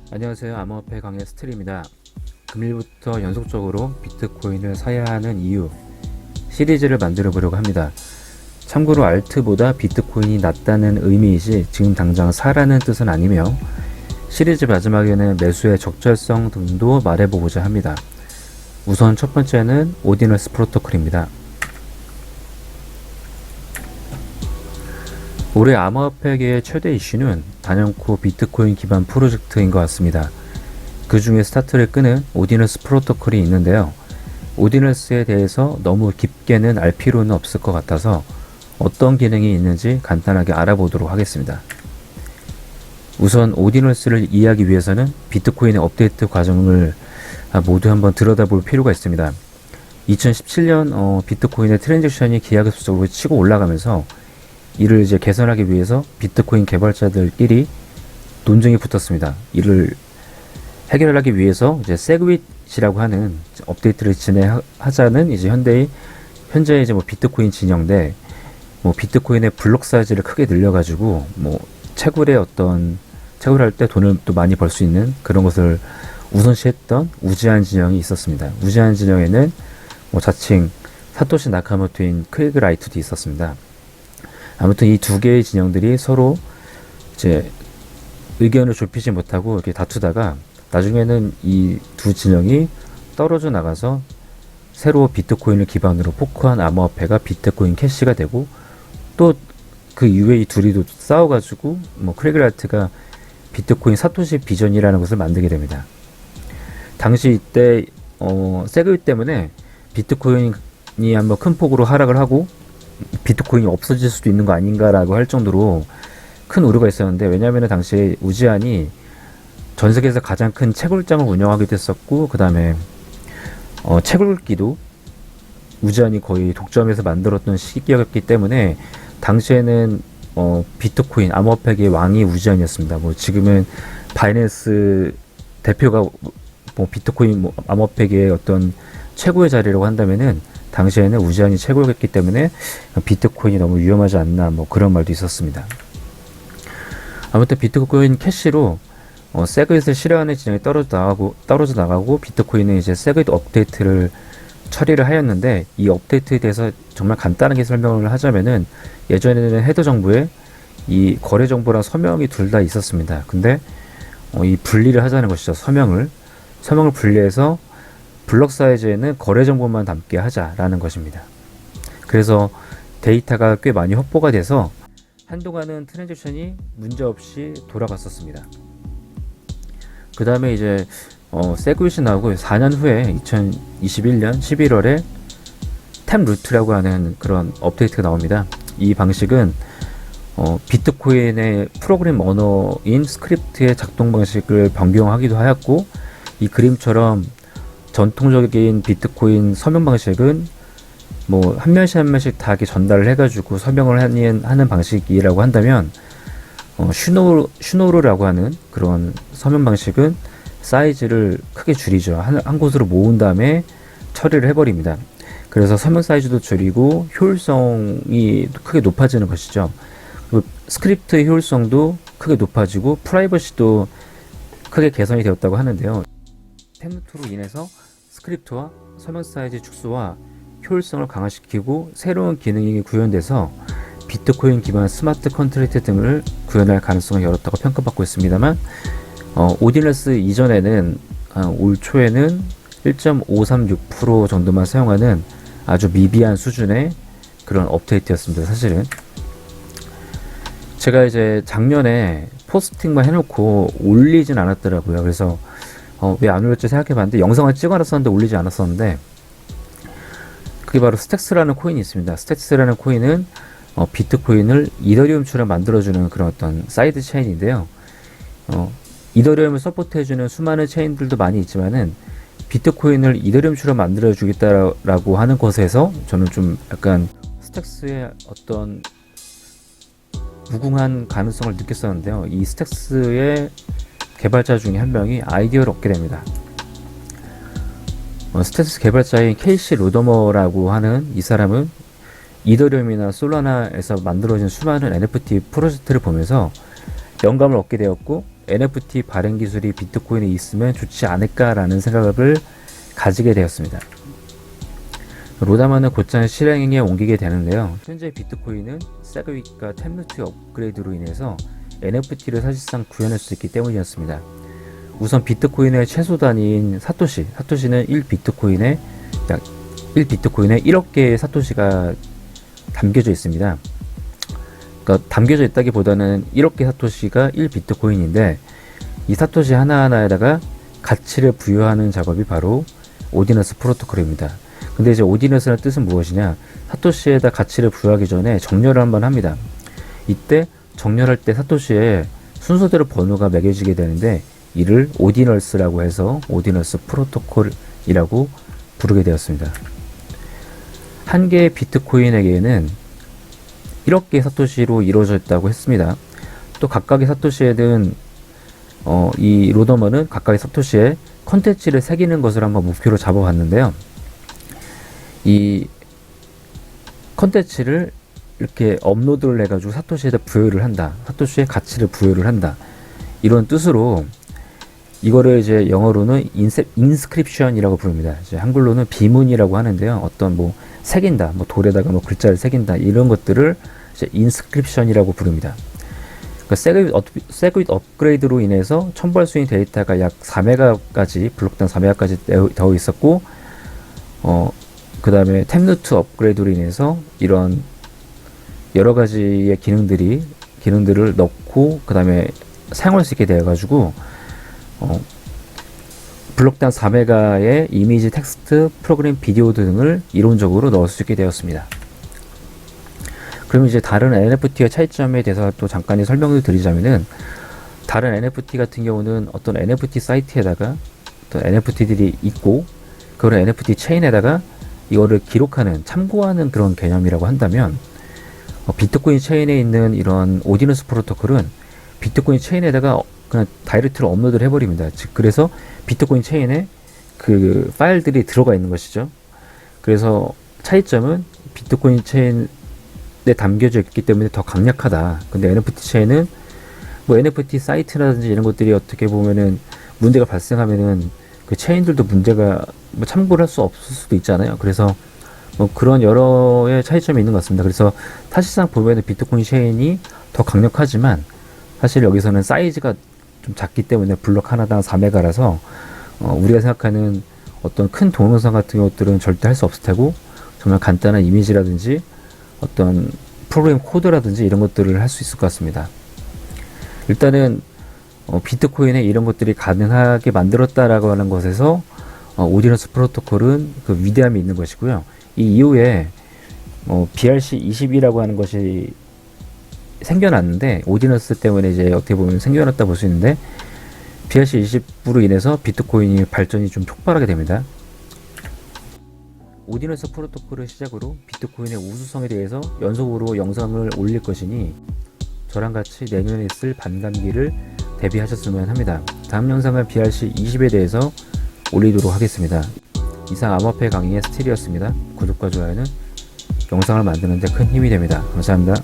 안녕하세요. 암호화폐 강의 스트리입니다. 금일부터 연속적으로 비트코인을 사야 하는 이유 시리즈를 만들어 보려고 합니다. 참고로 알트보다 비트코인이 낫다는 의미이지 지금 당장 사라는 뜻은 아니며 시리즈 마지막에는 매수의 적절성 등도 말해보고자 합니다. 우선 첫 번째는 오디너스 프로토콜입니다. 올해 암호화폐계의 최대 이슈는 단연코 비트코인 기반 프로젝트인 것 같습니다. 그 중에 스타트를 끄는 오디너스 프로토콜이 있는데요. 오디너스에 대해서 너무 깊게는 알 필요는 없을 것 같아서 어떤 기능이 있는지 간단하게 알아보도록 하겠습니다. 우선 오디너스를 이해하기 위해서는 비트코인의 업데이트 과정을 모두 한번 들여다볼 필요가 있습니다. 2017년 비트코인의 트랜잭션이 기하급수적으로 치고 올라가면서 이를 이제 개선하기 위해서 비트코인 개발자들끼리 논쟁이 붙었습니다. 이를 해결하기 위해서 이제 세그윗이라고 하는 업데이트를 진행하자는 이제 현재 이제 뭐 비트코인 진영 내 비트코인의 블록 사이즈를 크게 늘려가지고 채굴할 때 돈을 또 많이 벌 수 있는 그런 것을 우선시했던 우지한 진영이 있었습니다. 우지한 진영에는 자칭 사토시 나카모토인 크레이그 라이트도 있었습니다. 아무튼 이 두 개의 진영들이 서로 이제 의견을 좁히지 못하고 이렇게 다투다가 나중에는 이 두 진영이 떨어져 나가서 새로 비트코인을 기반으로 포크한 암호화폐가 비트코인 캐시가 되고 또 그 이후에 이 둘이 또 싸워가지고 크레이그 라이트가 비트코인 사토시 비전이라는 것을 만들게 됩니다. 당시 이때 세그윗 때문에 비트코인이 한번 큰 폭으로 하락을 하고 비트코인이 없어질 수도 있는 거 아닌가라고 할 정도로 큰 우려가 있었는데, 왜냐하면 당시에 우지안이 전 세계에서 가장 큰 채굴장을 운영하기도 했었고, 그 다음에 채굴기도 우지안이 거의 독점해서 만들었던 시기였기 때문에 당시에는 비트코인 암호화폐계의 왕이 우지안이었습니다. 지금은 바이낸스 대표가 비트코인 암호화폐계의 어떤 최고의 자리라고 한다면은 당시에는 우지안이 최고였기 때문에 비트코인이 너무 위험하지 않나 그런 말도 있었습니다. 아무튼 비트코인 캐시로 세그윗을 싫어하는 진영이 떨어져 나가고 비트코인은 이제 세그윗 업데이트를 처리를 하였는데, 이 업데이트에 대해서 정말 간단하게 설명을 하자면은 예전에는 헤더 정보에 이 거래 정보랑 서명이 둘 다 있었습니다. 근데 이 분리를 하자는 것이죠. 서명을 분리해서 블록 사이즈에는 거래 정보만 담게 하자라는 것입니다. 그래서 데이터가 꽤 많이 확보가 돼서 한동안은 트랜잭션이 문제없이 돌아갔었습니다. 그 다음에 이제 세그윗이 나오고 4년 후에 2021년 11월에 탭루트라고 하는 그런 업데이트가 나옵니다. 이 방식은 비트코인의 프로그램 언어인 스크립트의 작동 방식을 변경하기도 하였고, 이 그림처럼 전통적인 비트코인 서명 방식은 한 명씩 다 이렇게 전달을 해가지고 서명을 하는 방식이라고 한다면, 슈노르라고 하는 그런 서명 방식은 사이즈를 크게 줄이죠. 한 곳으로 모은 다음에 처리를 해버립니다. 그래서 서명 사이즈도 줄이고 효율성이 크게 높아지는 것이죠. 그리고 스크립트의 효율성도 크게 높아지고 프라이버시도 크게 개선이 되었다고 하는데요. 탭루트로 인해서 스크립트와 서명 사이즈 축소와 효율성을 강화시키고 새로운 기능이 구현돼서 비트코인 기반 스마트 컨트랙트 등을 구현할 가능성을 열었다고 평가받고 있습니다만, 오디너스 이전에는 올 초에는 1.536% 정도만 사용하는 아주 미비한 수준의 그런 업데이트였습니다. 사실은 제가 이제 작년에 포스팅만 해놓고 올리진 않았더라고요. 그래서 왜 안 올렸지 생각해봤는데 영상을 찍어놨었는데 올리지 않았었는데, 그게 바로 스택스라는 코인이 있습니다. 스택스라는 코인은 비트코인을 이더리움처럼 만들어주는 그런 어떤 사이드 체인인데요. 이더리움을 서포트해주는 수많은 체인들도 많이 있지만은 비트코인을 이더리움처럼 만들어주겠다라고 하는 것에서 저는 좀 약간 스택스의 어떤 무궁한 가능성을 느꼈었는데요. 이 스택스의 개발자 중에 한 명이 아이디어를 얻게 됩니다. 스택스 개발자인 케이시 로더머라고 하는 이 사람은 이더리움이나 솔라나에서 만들어진 수많은 NFT 프로젝트를 보면서 영감을 얻게 되었고, NFT 발행 기술이 비트코인에 있으면 좋지 않을까라는 생각을 가지게 되었습니다. 로다마는 곧장 실행에 옮기게 되는데요. 현재 비트코인은 세그윗과 템루트 업그레이드로 인해서 NFT를 사실상 구현할 수 있기 때문이었습니다. 우선 비트코인의 최소 단위인 사토시는 1비트코인에 약 1비트코인에 1억 개의 사토시가 담겨져 있습니다. 그러니까 담겨져 있다기보다는 1억 개 사토시가 1비트코인인데 이 사토시 하나하나에다가 가치를 부여하는 작업이 바로 오디너스 프로토콜입니다. 근데 이제 오디너스의 뜻은 무엇이냐? 사토시에다 가치를 부여하기 전에 정렬을 한번 합니다. 이때 정렬할 때 사토시에 순서대로 번호가 매겨지게 되는데 이를 오디너스라고 해서 오디너스 프로토콜이라고 부르게 되었습니다. 한 개의 비트코인에게는 1억 개의 사토시로 이루어져 있다고 했습니다. 또 각각의 사토시에는 이 로더먼은 각각의 사토시에 컨텐츠를 새기는 것을 한번 목표로 잡아봤는데요. 이 컨텐츠를 이렇게 업로드를 해가지고 사토시에다 부여를 한다. 사토시에 가치를 부여를 한다. 이런 뜻으로 이거를 이제 영어로는 인스크립션이라고 부릅니다. 이제 한글로는 비문이라고 하는데요. 어떤 뭐 새긴다, 뭐 돌에다가 뭐 글자를 새긴다 이런 것들을 이제 인스크립션이라고 부릅니다. 그러니까 세그윗 업그레이드로 인해서 첨부할 수 있는 데이터가 약 4메가까지 블록당 4메가까지 되어 있었고, 그 다음에 템루트 업그레이드로 인해서 이런 여러 가지의 기능들을 넣고 그 다음에 사용할 수 있게 되어가지고 블록당 4메가의 이미지, 텍스트, 프로그램, 비디오 등을 이론적으로 넣을 수 있게 되었습니다. 그럼 이제 다른 NFT의 차이점에 대해서 또 잠깐 설명을 드리자면은, 다른 NFT 같은 경우는 어떤 NFT 사이트에다가 어떤 NFT들이 있고 그런 NFT 체인에다가 이거를 기록하는, 참고하는 그런 개념이라고 한다면, 비트코인 체인에 있는 이런 오디너스 프로토콜은 비트코인 체인에다가 그냥 다이렉트로 업로드를 해버립니다. 즉, 그래서 비트코인 체인에 그 파일들이 들어가 있는 것이죠. 그래서 차이점은 비트코인 체인에 담겨져 있기 때문에 더 강력하다. 근데 NFT 체인은 뭐 NFT 사이트라든지 이런 것들이 어떻게 보면은 문제가 발생하면은 그 체인들도 문제가 뭐 참고를 할 수 없을 수도 있잖아요. 그래서 뭐 그런 여러의 차이점이 있는 것 같습니다. 그래서 사실상 보면은 비트코인 체인이 더 강력하지만 사실 여기서는 사이즈가 좀 작기 때문에 블록 하나당 4메가라서 우리가 생각하는 어떤 큰 동영상 같은 것들은 절대 할 수 없을 테고, 정말 간단한 이미지라든지 어떤 프로그램 코드라든지 이런 것들을 할 수 있을 것 같습니다. 일단은 비트코인에 이런 것들이 가능하게 만들었다라고 하는 것에서 오디너스 프로토콜은 그 위대함이 있는 것이고요. 이 이후에 BRC-20이라고 하는 것이 생겨났는데, 오디너스 때문에 이제 어떻게 보면 생겨났다 볼 수 있는데, BRC-20으로 인해서 비트코인이 발전이 좀 촉발하게 됩니다. 오디너스 프로토콜을 시작으로 비트코인의 우수성에 대해서 연속으로 영상을 올릴 것이니 저랑 같이 내년에 있을 반감기를 대비하셨으면 합니다. 다음 영상은 BRC-20에 대해서 올리도록 하겠습니다. 이상 암호화폐 강의의 스틸이었습니다. 구독과 좋아요는 영상을 만드는 데 큰 힘이 됩니다. 감사합니다.